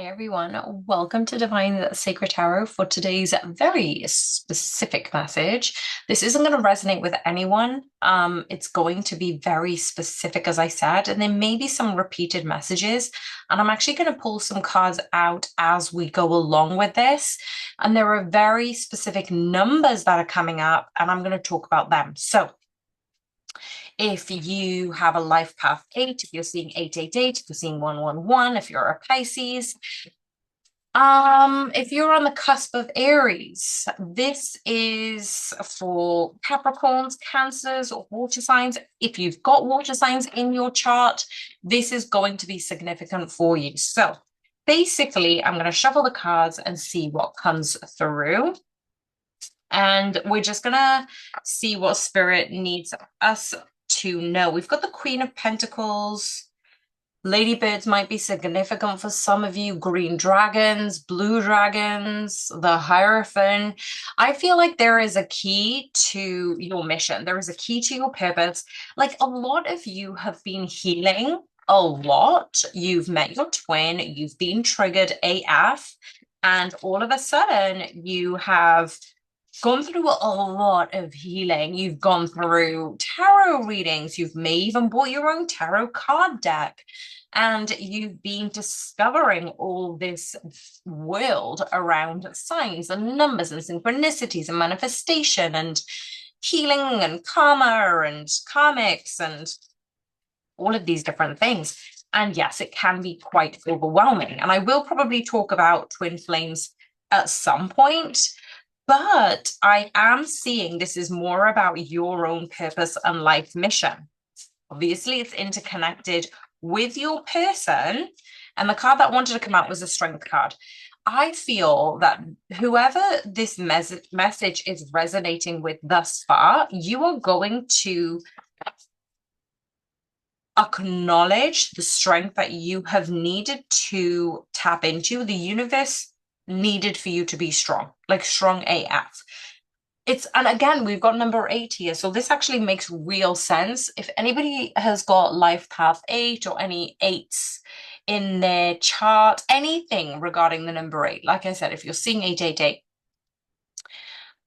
Hi everyone, welcome to Divine Sacred Tarot for today's very specific message. This isn't going to resonate with anyone. It's going to be very specific, as I said, and there may be some repeated messages. And I'm actually going to pull some cards out as we go along with this. And there are very specific numbers that are coming up, and I'm going to talk about them. So if you have a life path 8, if you're seeing 888, if you're seeing 111, if you're a Pisces, if you're on the cusp of Aries, this is for Capricorns, Cancers, or water signs. If you've got water signs in your chart, this is going to be significant for you. So basically, I'm going to shuffle the cards and see what comes through. And we're just going to see what Spirit needs us to know. We've got the Queen of Pentacles. Ladybirds might be significant for some of you. Green dragons, blue dragons, the Hierophant. I feel like there is a key to your mission. There is a key to your purpose. Like a lot of you have been healing a lot. You've met your twin. You've been triggered AF. And all of a sudden you have gone through a lot of healing. You've gone through tarot readings. You may even bought your own tarot card deck. And you've been discovering all this world around signs and numbers and synchronicities and manifestation and healing and karma and karmics and all of these different things. And yes, it can be quite overwhelming. And I will probably talk about twin flames at some point. But I am seeing this is more about your own purpose and life mission. Obviously, it's interconnected with your person. And the card that wanted to come out was a strength card. I feel that whoever this message is resonating with thus far, you are going to acknowledge the strength that you have needed to tap into. The universe needed for you to be strong, like strong AF. And again, we've got number 8 here. So this actually makes real sense. If anybody has got life path 8 or any 8s in their chart, anything regarding the number 8, like I said, if you're seeing 888,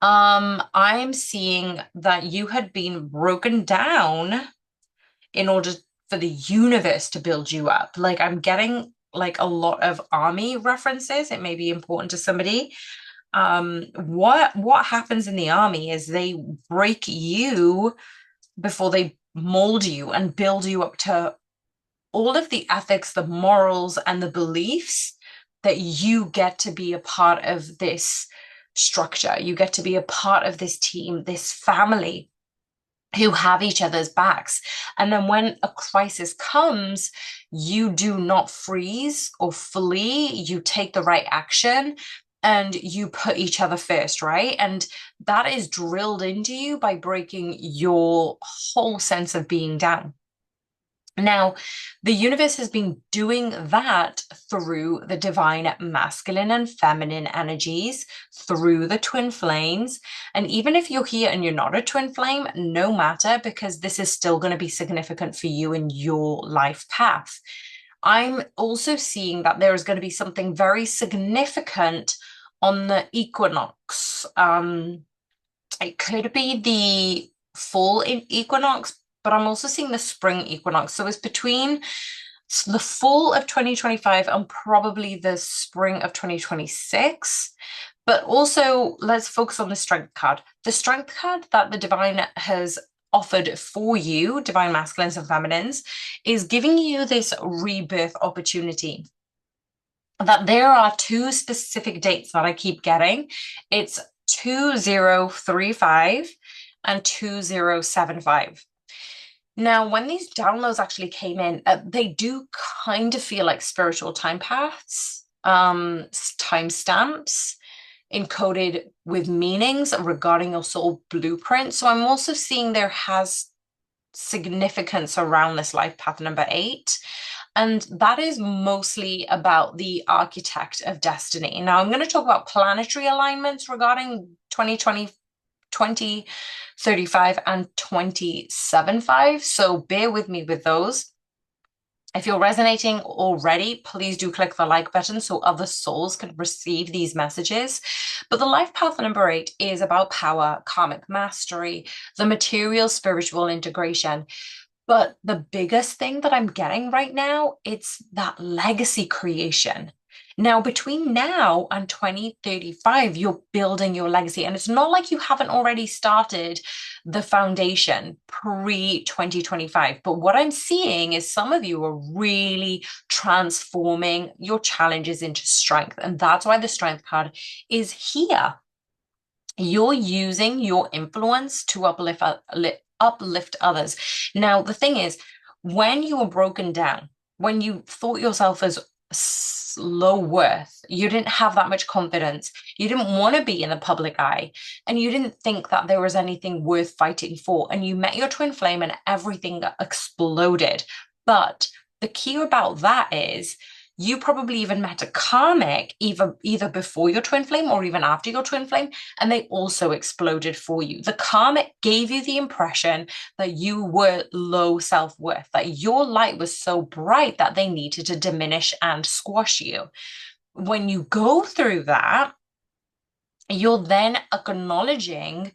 I'm seeing that you had been broken down in order for the universe to build you up. Like I'm getting like a lot of army references. It may be important to somebody. What happens in the army is they break you before they mold you and build you up to all of the ethics, the morals, and the beliefs that you get to be a part of this structure. You get to be a part of this team, this family who have each other's backs. And then when a crisis comes, you do not freeze or flee, you take the right action and you put each other first, right? And that is drilled into you by breaking your whole sense of being down. Now, the universe has been doing that through the divine masculine and feminine energies, through the twin flames. And even if you're here and you're not a twin flame, no matter, because this is still going to be significant for you in your life path. I'm also seeing that there is going to be something very significant on the equinox. It could be the fall equinox, but I'm also seeing the spring equinox. So it's between the fall of 2025 and probably the spring of 2026. But also, let's focus on the strength card. The strength card that the divine has offered for you, divine masculines and feminines, is giving you this rebirth opportunity. That there are 2 specific dates that I keep getting. It's 2035 and 2075. Now, when these downloads actually came in, they do kind of feel like spiritual time paths, timestamps encoded with meanings regarding your soul blueprint. So I'm also seeing there has significance around this life path number 8. And that is mostly about the architect of destiny. Now, I'm going to talk about planetary alignments regarding 2020, 2035 and 275. So bear with me with those. If you're resonating already, please do click the like button so other souls can receive these messages. But the life path number 8 is about power, karmic mastery, the material spiritual integration. But the biggest thing that I'm getting right now, it's that legacy creation. Now, between now and 2035, you're building your legacy. And it's not like you haven't already started the foundation pre-2025. But what I'm seeing is some of you are really transforming your challenges into strength. And that's why the strength card is here. You're using your influence to uplift others. Now, the thing is, when you were broken down, when you thought yourself as low worth, you didn't have that much confidence, you didn't want to be in the public eye, and you didn't think that there was anything worth fighting for, and you met your twin flame and everything exploded. But the key about that is you probably even met a karmic either before your twin flame or even after your twin flame, and they also exploded for you. The karmic gave you the impression that you were low self-worth, that your light was so bright that they needed to diminish and squash you. When you go through that, you're then acknowledging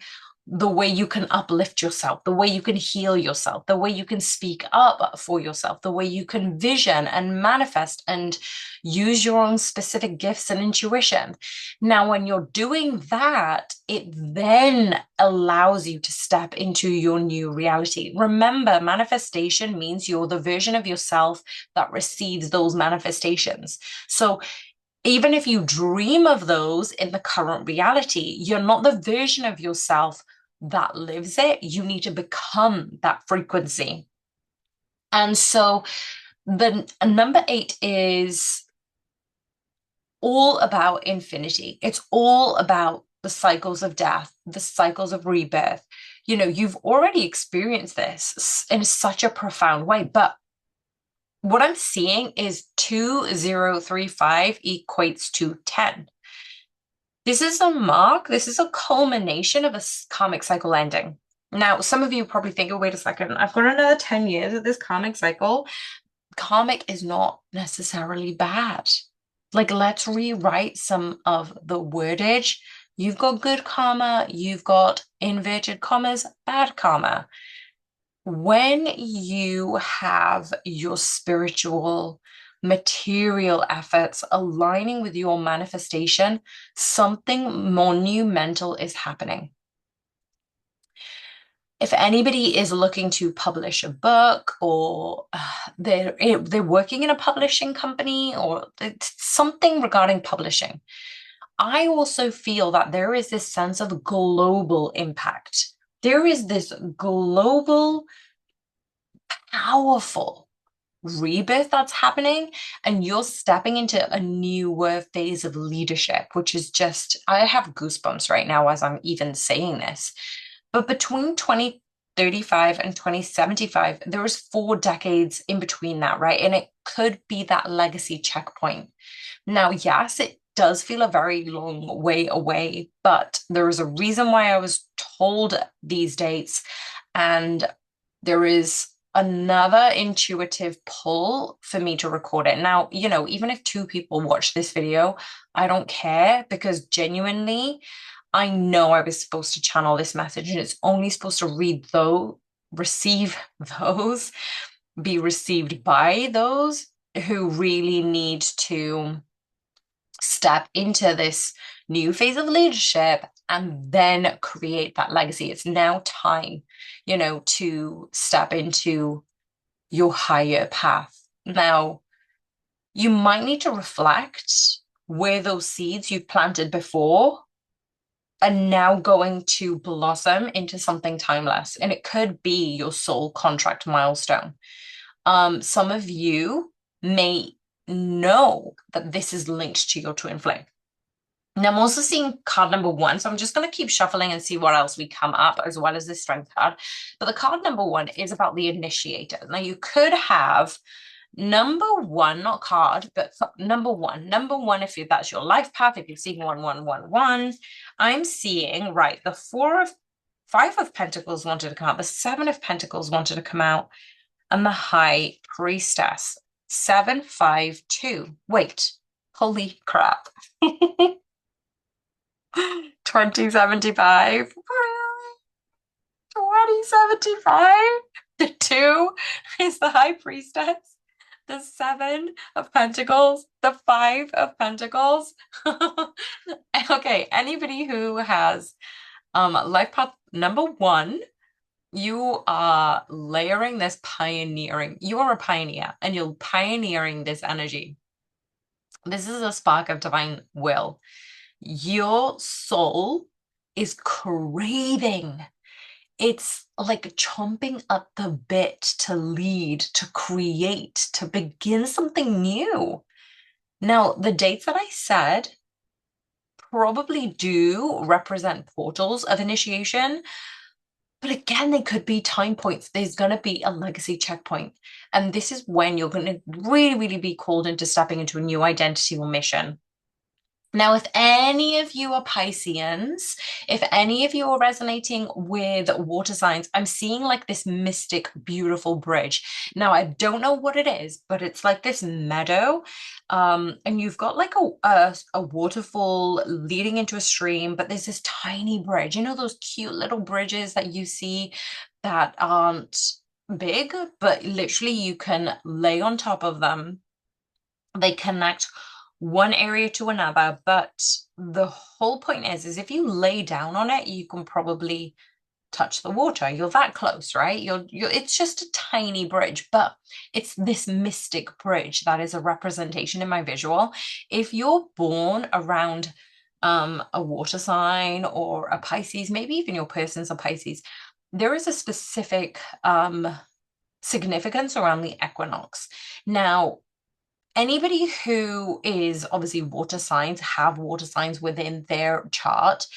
the way you can uplift yourself, the way you can heal yourself, the way you can speak up for yourself, the way you can vision and manifest and use your own specific gifts and intuition. Now, when you're doing that, it then allows you to step into your new reality. Remember, manifestation means you're the version of yourself that receives those manifestations. So even if you dream of those in the current reality, you're not the version of yourself that lives it. You need to become that frequency. And so the number 8 is all about infinity. It's all about the cycles of death, the cycles of rebirth. You know, you've already experienced this in such a profound way, but what I'm seeing is 2035 equates to 10. This is a mark, this is a culmination of a karmic cycle ending. Now, some of you probably think, oh, wait a second, I've got another 10 years of this karmic cycle. Karmic is not necessarily bad. Like, let's rewrite some of the wordage. You've got good karma, you've got inverted commas, bad karma. When you have your spiritual material efforts aligning with your manifestation, something monumental is happening. If anybody is looking to publish a book, or they're working in a publishing company, or something regarding publishing, I also feel that there is this sense of global impact. There is this global, powerful rebirth that's happening, and you're stepping into a newer phase of leadership, which is just, I have goosebumps right now as I'm even saying this. But between 2035 and 2075, there was 4 decades in between that, right? And it could be that legacy checkpoint. Now, yes, it does feel a very long way away, but there is a reason why I was told these dates, and there is another intuitive pull for me to record it. Now, you know, even if 2 people watch this video, I don't care, because genuinely, I know I was supposed to channel this message, and it's only supposed to receive those, be received by those who really need to step into this new phase of leadership and then create that legacy. It's now time, you know, to step into your higher path. Now, you might need to reflect where those seeds you planted before are now going to blossom into something timeless. And it could be your soul contract milestone. Some of you may know that this is linked to your twin flame. Now, I'm also seeing card number 1, so I'm just going to keep shuffling and see what else we come up, as well as this strength card. But the card number 1 is about the initiator. Now, you could have number 1, not card, but number 1. Number 1, if that's your life path, if you're seeing 1111, I'm seeing, right, the 5 of Pentacles wanted to come out, the 7 of Pentacles wanted to come out, and the High Priestess. 752. Wait, holy crap. 2075. 2075. The two is the high priestess. The seven of pentacles, the five of pentacles. Okay, anybody who has life path number one, you are layering this pioneering. You are a pioneer and you're pioneering this energy. This is a spark of divine will. Your soul is craving. It's like chomping at the bit to lead, to create, to begin something new. Now, the dates that I said probably do represent portals of initiation, but again, they could be time points. There's going to be a legacy checkpoint. And this is when you're going to really, really be called into stepping into a new identity or mission. Now, if any of you are Pisceans, if any of you are resonating with water signs, I'm seeing like this mystic, beautiful bridge. Now, I don't know what it is, but it's like this meadow. And you've got like a waterfall leading into a stream, but there's this tiny bridge. You know, those cute little bridges that you see that aren't big, but literally you can lay on top of them. They connect one area to another, but the whole point is if you lay down on it, you can probably touch the water. You're that close, right? It's just a tiny bridge, but it's this mystic bridge that is a representation in my visual. If you're born around a water sign or a Pisces, maybe even your person's a Pisces, there is a specific significance around the equinox. Now, anybody who is obviously water signs, have water signs within their chart,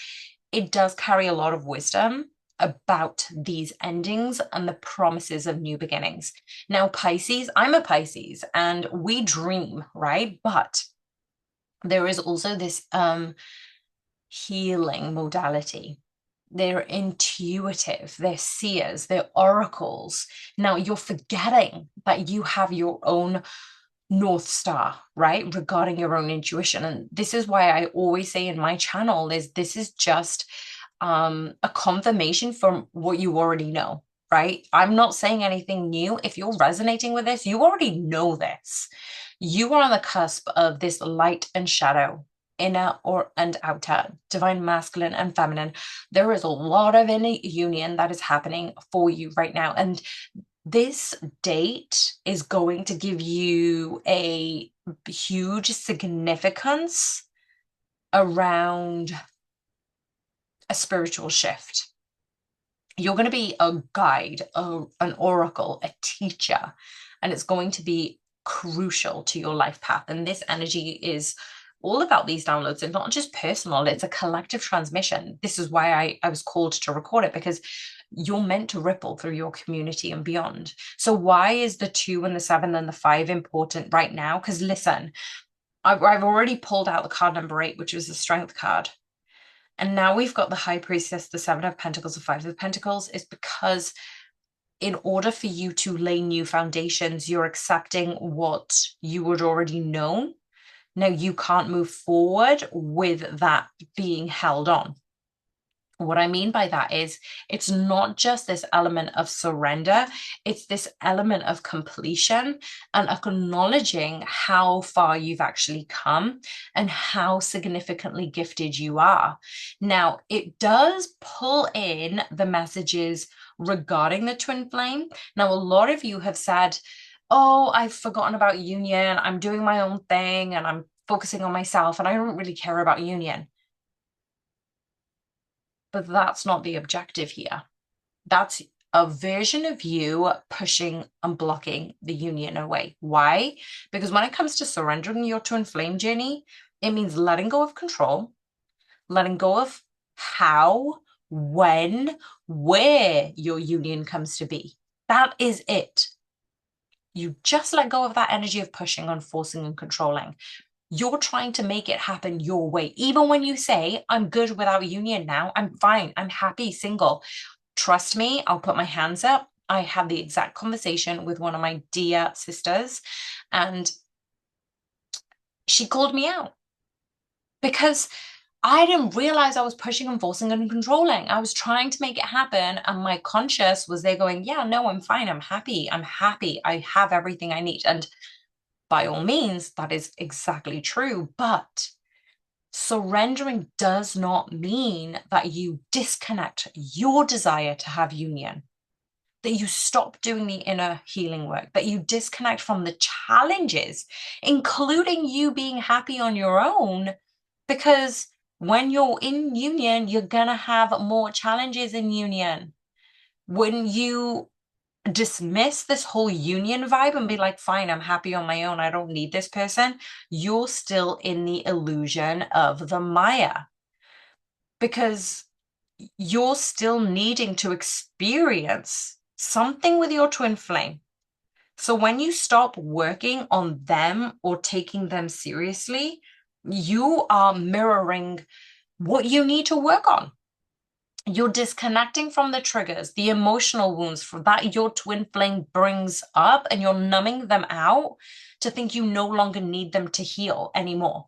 it does carry a lot of wisdom about these endings and the promises of new beginnings. Now, Pisces, I'm a Pisces and we dream, right? But there is also this healing modality. They're intuitive, they're seers, they're oracles. Now, you're forgetting that you have your own North Star, right? Regarding your own intuition. And this is why I always say in my channel is this is just a confirmation from what you already know, right? I'm not saying anything new. If you're resonating with this, you already know this. You are on the cusp of this light and shadow, inner or and outer, divine masculine and feminine. There is a lot of inner union that is happening for you right now. And this date is going to give you a huge significance around a spiritual shift. You're going to be a guide, an oracle, a teacher, and it's going to be crucial to your life path. And this energy is all about these downloads. It's not just personal, it's a collective transmission. This is why I was called to record it, because you're meant to ripple through your community and beyond. So why is the 2 and the 7 and the 5 important right now? Because listen, I've already pulled out the card number 8, which was the strength card. And now we've got the high priestess, the 7 of pentacles, the 5 of pentacles, is because in order for you to lay new foundations, you're accepting what you would already know. Now you can't move forward with that being held on. What I mean by that is it's not just this element of surrender, it's this element of completion and acknowledging how far you've actually come and how significantly gifted you are. Now, it does pull in the messages regarding the twin flame. Now, a lot of you have said, oh, I've forgotten about union. I'm doing my own thing and I'm focusing on myself and I don't really care about union. But that's not the objective here. That's a version of you pushing and blocking the union away. Why? Because when it comes to surrendering your twin flame journey, it means letting go of control, letting go of how, when, where your union comes to be. That is it. You just let go of that energy of pushing and forcing and controlling. You're trying to make it happen your way. Even when you say, I'm good without union now, I'm fine, I'm happy, single. Trust me, I'll put my hands up. I had the exact conversation with one of my dear sisters, and she called me out because I didn't realize I was pushing and forcing and controlling. I was trying to make it happen, and my conscious was there going, yeah, no, I'm fine. I'm happy. I'm happy. I have everything I need. And by all means, that is exactly true. But surrendering does not mean that you disconnect your desire to have union, that you stop doing the inner healing work, that you disconnect from the challenges, including you being happy on your own, because when you're in union, you're going to have more challenges in union. When you dismiss this whole union vibe and be like, fine, I'm happy on my own, I don't need this person, you're still in the illusion of the Maya, because you're still needing to experience something with your twin flame. So when you stop working on them or taking them seriously, you are mirroring what you need to work on. You're disconnecting from the triggers, the emotional wounds from that your twin flame brings up, and you're numbing them out to think you no longer need them to heal anymore.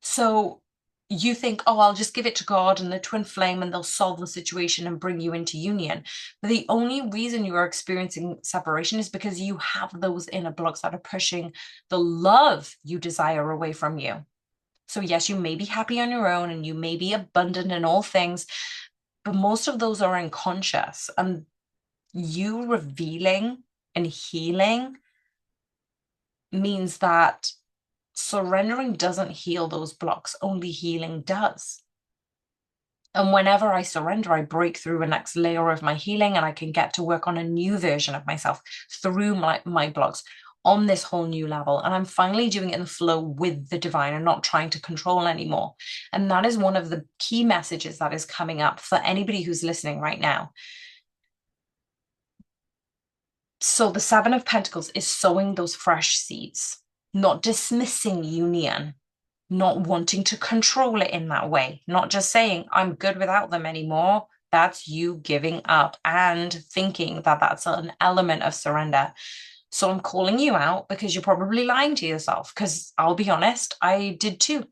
So you think, oh, I'll just give it to God and the twin flame and they'll solve the situation and bring you into union. But the only reason you are experiencing separation is because you have those inner blocks that are pushing the love you desire away from you. So yes, you may be happy on your own and you may be abundant in all things, but most of those are unconscious. And you revealing and healing means that surrendering doesn't heal those blocks, only healing does. And whenever I surrender, I break through a next layer of my healing, and I can get to work on a new version of myself through my blocks on this whole new level. And I'm finally doing it in the flow with the divine and not trying to control anymore. And that is one of the key messages that is coming up for anybody who's listening right now. So the Seven of Pentacles is sowing those fresh seeds, not dismissing union, not wanting to control it in that way, not just saying, I'm good without them anymore. That's you giving up and thinking that that's an element of surrender. So I'm calling you out because you're probably lying to yourself, because I'll be honest, I did too.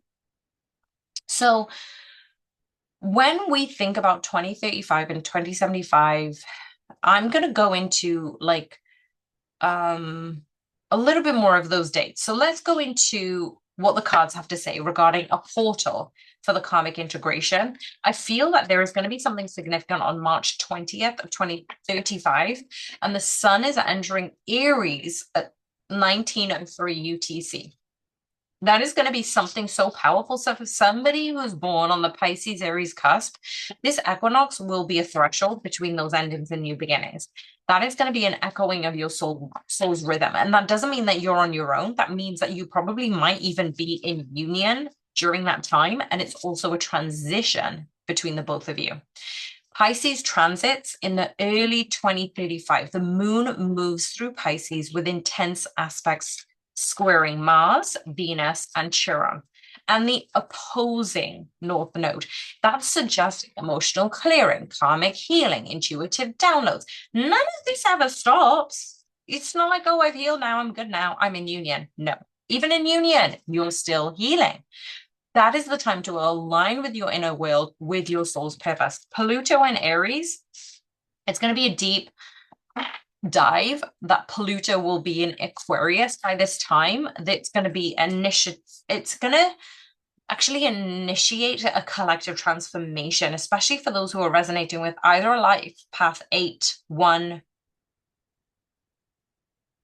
So when we think about 2035 and 2075, I'm going to go into like a little bit more of those dates. So let's go into what the cards have to say regarding a portal for the karmic integration. I feel that there is going to be something significant on March 20th of 2035, and the sun is entering Aries at 1903 UTC. That is going to be something so powerful. So for somebody who's born on the Pisces Aries cusp, this equinox will be a threshold between those endings and new beginnings. That is going to be an echoing of your soul's rhythm. And that doesn't mean that you're on your own. That means that you probably might even be in union during that time. And it's also a transition between the both of you. Pisces transits in the early 2035. The moon moves through Pisces with intense aspects squaring Mars, Venus, and Chiron, and the opposing North Node. That's suggesting emotional clearing, karmic healing, intuitive downloads. None of this ever stops. It's not like, oh, I've healed now, I'm good now, I'm in union. No, even in union, you're still healing. That is the time to align with your inner world, with your soul's purpose. Pluto and Aries, it's going to be a deep dive. That Pluto will be in Aquarius by this time. That's going to be it's going to actually initiate a collective transformation, especially for those who are resonating with either a life path 8, 1.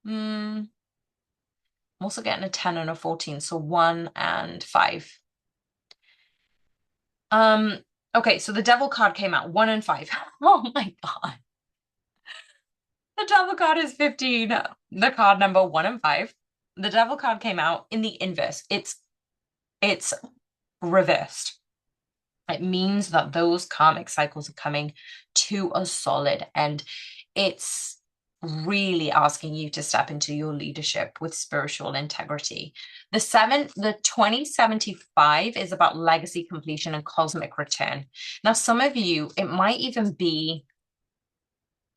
I'm also getting a 10 and a 14, so 1 and 5. Okay, so the Devil card came out, 1 and 5. Oh my God. The Devil card is 15, the card number 1 and 5. The Devil card came out in the inverse. It's reversed. It means that those karmic cycles are coming to a solid end. It's really asking you to step into your leadership with spiritual integrity. The 2075 is about legacy completion and cosmic return. Now, some of you, it might even be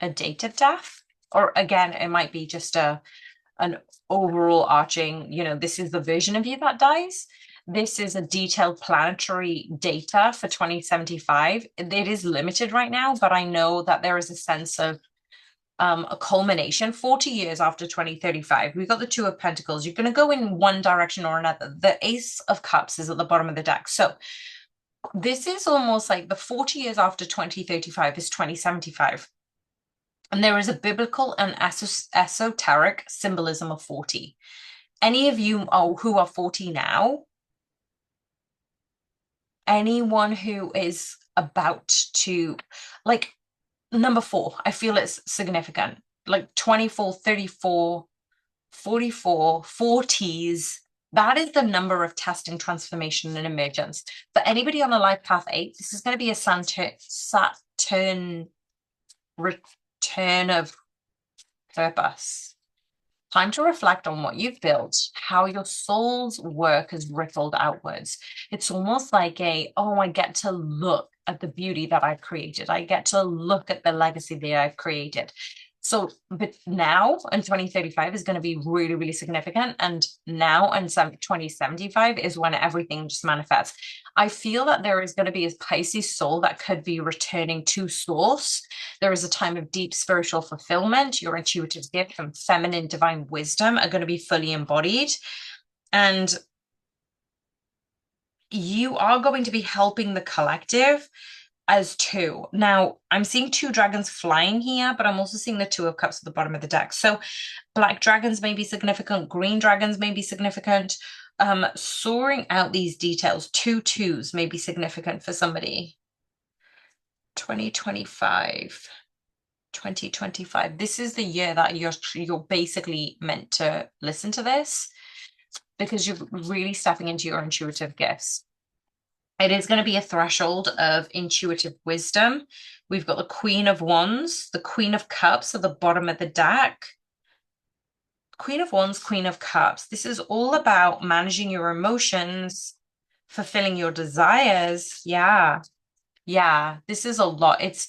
a date of death. or again, it might be just an overall arching, this is the version of you that dies. This is a detailed planetary data for 2075. It is limited right now, but I know that there is a sense of a culmination 40 years after 2035. We've got the Two of Pentacles. You're going to go in one direction or another. The Ace of Cups is at the bottom of the deck. So this is almost like the 40 years after 2035 is 2075. And there is a biblical and esoteric symbolism of 40. Any of you who are 40 now, anyone who is about to, like, number 4, I feel it's significant. Like 24, 34, 44, 40s. That is the number of testing, transformation, and emergence. For anybody on a life path 8, this is going to be a Saturn return of purpose. Time to reflect on what you've built, how your soul's work has rippled outwards. It's almost like I get to look at the beauty that I've created. I get to look at the legacy that I've created. So, but now in 2035 is going to be really, really significant. And now in 2075 is when everything just manifests. I feel that there is going to be a Pisces soul that could be returning to source. There is a time of deep spiritual fulfillment. Your intuitive gift and feminine divine wisdom are going to be fully embodied. And you are going to be helping the collective as 2. Now, I'm seeing 2 dragons flying here, but I'm also seeing the 2 of Cups at the bottom of the deck. So black dragons may be significant, green dragons may be significant. Soaring out these details, 2 2s may be significant for somebody. 2025. This is the year that you're basically meant to listen to this, because you're really stepping into your intuitive gifts. It is going to be a threshold of intuitive wisdom. We've got the Queen of Wands, the Queen of Cups at the bottom of the deck. Queen of Wands, Queen of Cups. This is all about managing your emotions, fulfilling your desires. Yeah. This is a lot. It's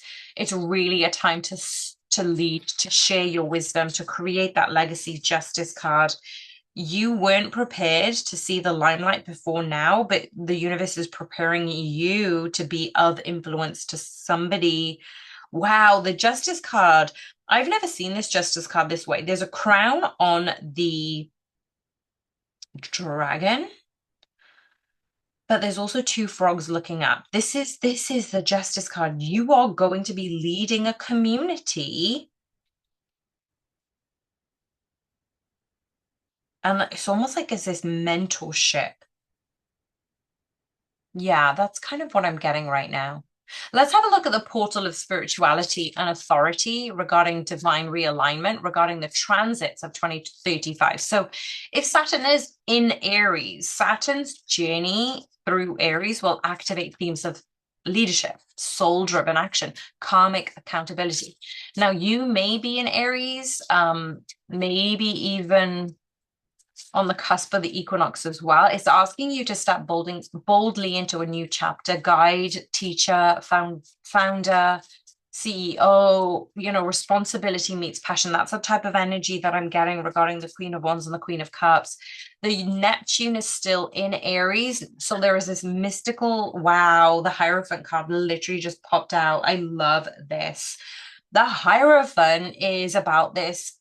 really a time to lead, to share your wisdom, to create that legacy justice card. You weren't prepared to see the limelight before now, but the universe is preparing you to be of influence to somebody. Wow, the Justice card. I've never seen this Justice card this way. There's a crown on the dragon, but there's also 2 frogs looking up. This is the Justice card. You are going to be leading a community. And it's almost like it's this mentorship. Yeah, that's kind of what I'm getting right now. Let's have a look at the portal of spirituality and authority regarding divine realignment, regarding the transits of 2035. So if Saturn is in Aries, Saturn's journey through Aries will activate themes of leadership, soul-driven action, karmic accountability. Now, you may be in Aries, maybe even on the cusp of the equinox as well. It's asking you to step boldly into a new chapter. Guide, teacher, founder, CEO, responsibility meets passion. That's the type of energy that I'm getting regarding the Queen of Wands and the Queen of Cups. The Neptune is still in Aries. So there is this mystical, wow, the Hierophant card literally just popped out. I love this. The Hierophant is about this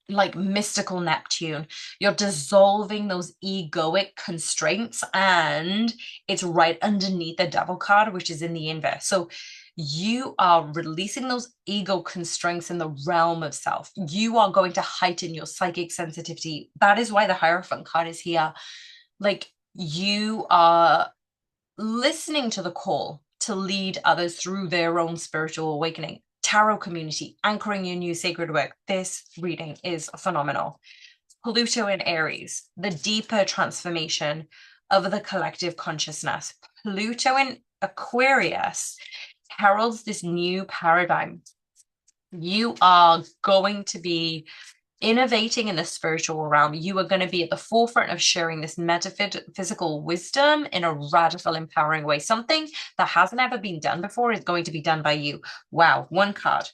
like mystical Neptune. You're dissolving those egoic constraints, and it's right underneath the Devil card, which is in the inverse. So you are releasing those ego constraints in the realm of self. You are going to heighten your psychic sensitivity. That is why the Hierophant card is here. Like, you are listening to the call to lead others through their own spiritual awakening. Tarot community, anchoring your new sacred work. This reading is phenomenal. Pluto in Aries, the deeper transformation of the collective consciousness. Pluto in Aquarius heralds this new paradigm. You are going to be innovating in the spiritual realm. You are going to be at the forefront of sharing this metaphysical wisdom in a radical, empowering way. Something that hasn't ever been done before is going to be done by you. Wow, one card.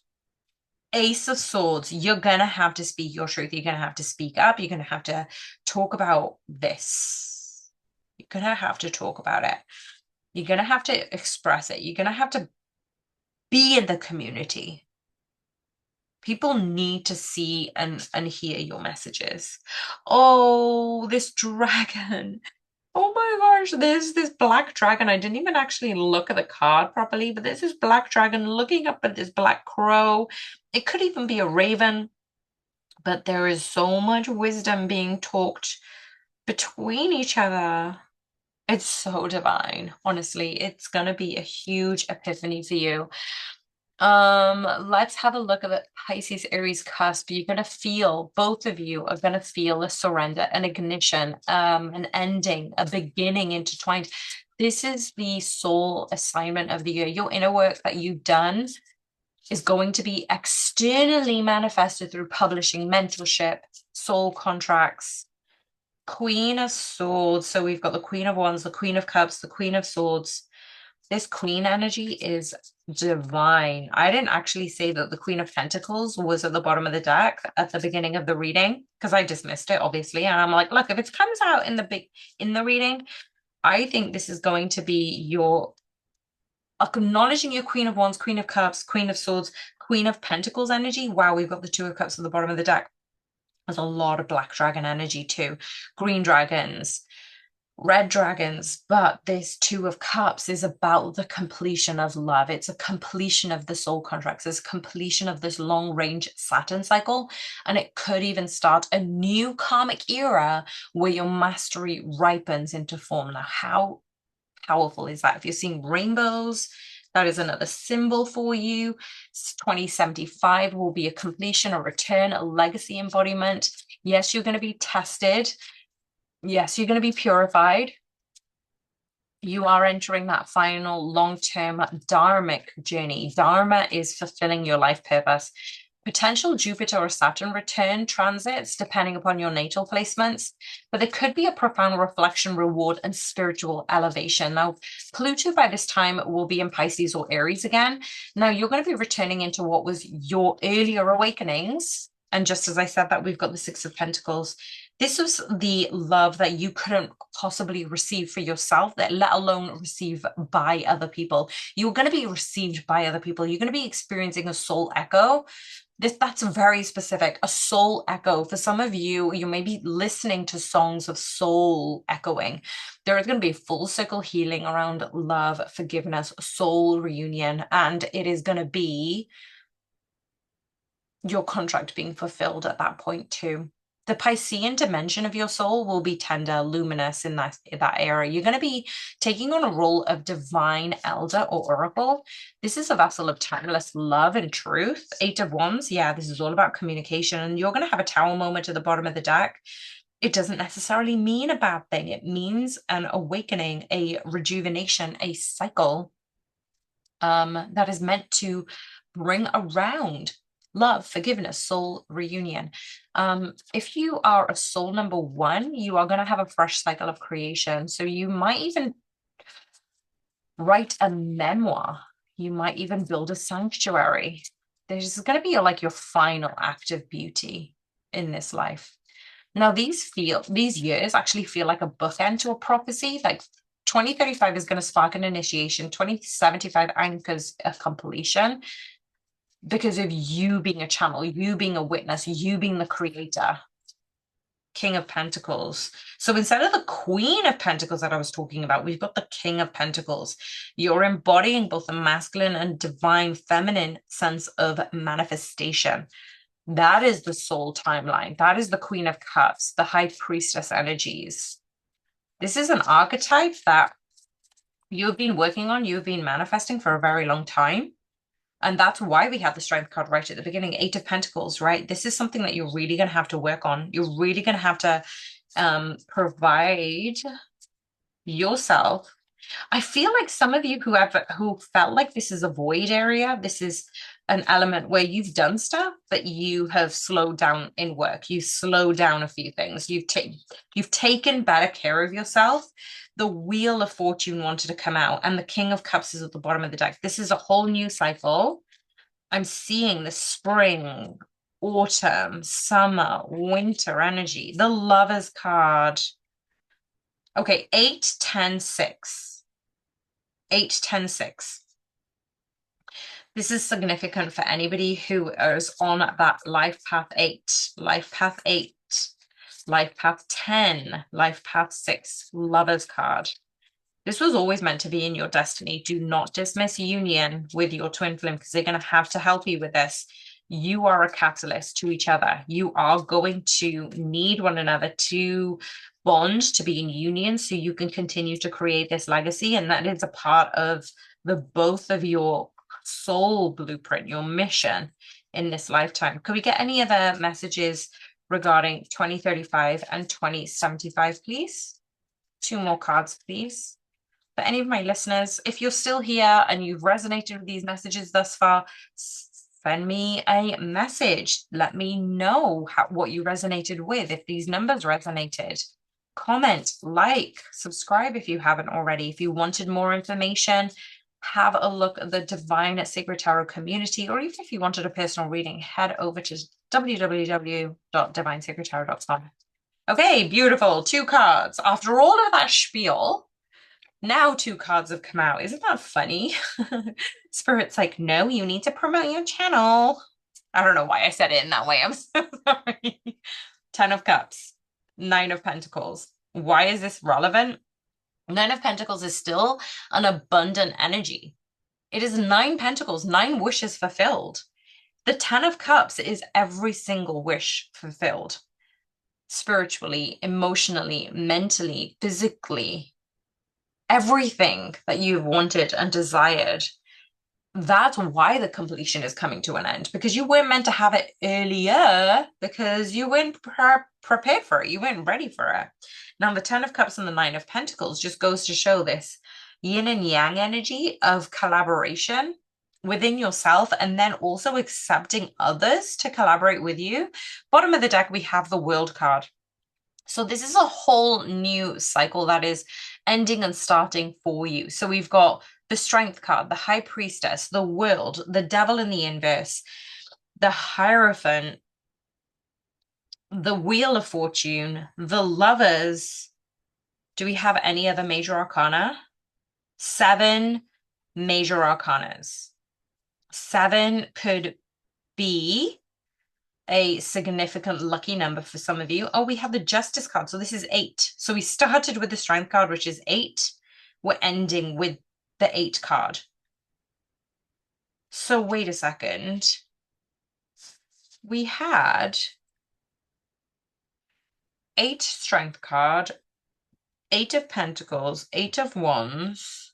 Ace of Swords, you're gonna have to speak your truth. You're gonna have to speak up. You're gonna have to talk about this. You're gonna have to talk about it. You're gonna have to express it. You're gonna have to be in the community. People need to see and hear your messages. Oh, this dragon. Oh my gosh, there's this black dragon. I didn't even actually look at the card properly, but there's this black dragon looking up at this black crow. It could even be a raven, but there is so much wisdom being talked between each other. It's so divine. Honestly, it's gonna be a huge epiphany for you. Let's have a look at the Pisces Aries cusp. You're gonna feel, both of you are gonna feel a surrender, an ignition, an ending, a beginning intertwined. This is the soul assignment of the year. Your inner work that you've done is going to be externally manifested through publishing, mentorship, soul contracts. Queen of Swords. So we've got the Queen of Wands, the Queen of Cups, the Queen of Swords. This queen energy is divine. I didn't actually say that the Queen of Pentacles was at the bottom of the deck at the beginning of the reading because I dismissed it, obviously. And I'm like, look, if it comes out in the reading, I think this is going to be your acknowledging your Queen of Wands, Queen of Cups, Queen of Swords, Queen of Pentacles energy. Wow, we've got the Two of Cups at the bottom of the deck. There's a lot of black dragon energy too. Green dragons, red dragons, but this Two of Cups is about the completion of love. It's a completion of the soul contracts. It's a completion of this long range Saturn cycle. And it could even start a new karmic era where your mastery ripens into form. Now, how powerful is that? If you're seeing rainbows, that is another symbol for you. 2075 will be a completion, a return, a legacy embodiment. Yes, you're going to be tested. Yes, you're going to be purified. You are entering that final long-term dharmic journey. Dharma is fulfilling your life purpose. Potential Jupiter or Saturn return transits, depending upon your natal placements, but there could be a profound reflection, reward, and spiritual elevation. Now, Pluto by this time will be in Pisces or Aries again. Now, you're going to be returning into what was your earlier awakenings. And just as I said that, we've got the Six of Pentacles. This was the love that you couldn't possibly receive for yourself, that let alone receive by other people. You're going to be received by other people. You're going to be experiencing a soul echo. That's very specific, a soul echo. For some of you, you may be listening to songs of soul echoing. There is going to be full circle healing around love, forgiveness, soul reunion, and it is going to be your contract being fulfilled at that point too. The Piscean dimension of your soul will be tender, luminous in that era. You're going to be taking on a role of divine elder or oracle. This is a vessel of timeless love and truth. Eight of Wands, yeah, this is all about communication. And you're going to have a tower moment at the bottom of the deck. It doesn't necessarily mean a bad thing. It means an awakening, a rejuvenation, a cycle that is meant to bring around love, forgiveness, soul reunion. If you are a soul number one, you are going to have a fresh cycle of creation. So you might even write a memoir. You might even build a sanctuary. There's going to be like your final act of beauty in this life. Now, these years actually feel like a bookend to a prophecy. Like 2035 is going to spark an initiation. 2075 anchors a completion because of you being a channel, you being a witness, you being the creator. King of Pentacles. So instead of the Queen of Pentacles that I was talking about, we've got the King of Pentacles. You're embodying both the masculine and divine feminine sense of manifestation. That is the soul timeline. That is the Queen of Cups, the High Priestess energies. This is an archetype that you've been working on, you've been manifesting for a very long time. And that's why we had the Strength card right at the beginning, Eight of Pentacles, right? This is something that you're really going to have to work on. You're really going to have to provide yourself. I feel like some of you who felt like this is a void area, this is an element where you've done stuff, but you have slowed down in work. You've slowed down a few things. You've taken better care of yourself. The Wheel of Fortune wanted to come out, and the King of Cups is at the bottom of the deck. This is a whole new cycle I'm seeing the spring, autumn, summer, winter energy. The Lovers card. Okay, 8, 10, 6. 8, 10, 6. This is significant for anybody who is on that life path 8, life path 8, life path 10, life path 6, Lovers card. This was always meant to be in your destiny. Do not dismiss union with your twin flame because they're going to have to help you with this. You are a catalyst to each other. You are going to need one another to bond, to be in union so you can continue to create this legacy. And that is a part of the both of your soul blueprint, your mission in this lifetime. Could we get any other messages regarding 2035 and 2075, please? 2 more cards, please. For any of my listeners, if you're still here and you've resonated with these messages thus far, send me a message. Let me know what you resonated with, if these numbers resonated. Comment, like, subscribe if you haven't already. If you wanted more information, have a look at the Divine Sacred Tarot community, or even if you wanted a personal reading, head over to www.divinesacredtarot.com. Okay, beautiful. 2 cards. After all of that spiel, now 2 cards have come out. Isn't that funny? Spirit's like, no, you need to promote your channel. I don't know why I said it in that way. I'm so sorry. 10 of Cups, 9 of Pentacles. Why is this relevant? 9 of Pentacles is still an abundant energy. It is 9 Pentacles, 9 wishes fulfilled. The 10 of Cups is every single wish fulfilled. Spiritually, emotionally, mentally, physically, everything that you've wanted and desired. That's why the completion is coming to an end, because you weren't meant to have it earlier because you weren't prepared for it. You weren't ready for it. Now, the 10 of Cups and the 9 of Pentacles just goes to show this yin and yang energy of collaboration within yourself, and then also accepting others to collaborate with you. Bottom of the deck, we have the World card. So this is a whole new cycle that is ending and starting for you. So we've got the Strength card, the High Priestess, the World, the Devil in the inverse, the Hierophant, the Wheel of Fortune, the Lovers. Do we have any other major arcana? 7 major arcanas. 7 could be a significant lucky number for some of you. Oh, we have the Justice card. So this is 8. So we started with the Strength card, which is 8. We're ending with the 8 card. So wait a second. We had 8 Strength card, 8 of Pentacles, 8 of Wands.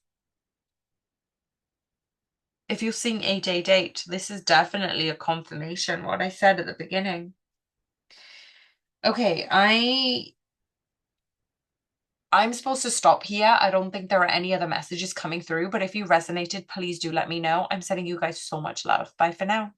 If you're seeing 888, this is definitely a confirmation, what I said at the beginning. Okay, I'm supposed to stop here. I don't think there are any other messages coming through, but if you resonated, please do let me know. I'm sending you guys so much love. Bye for now.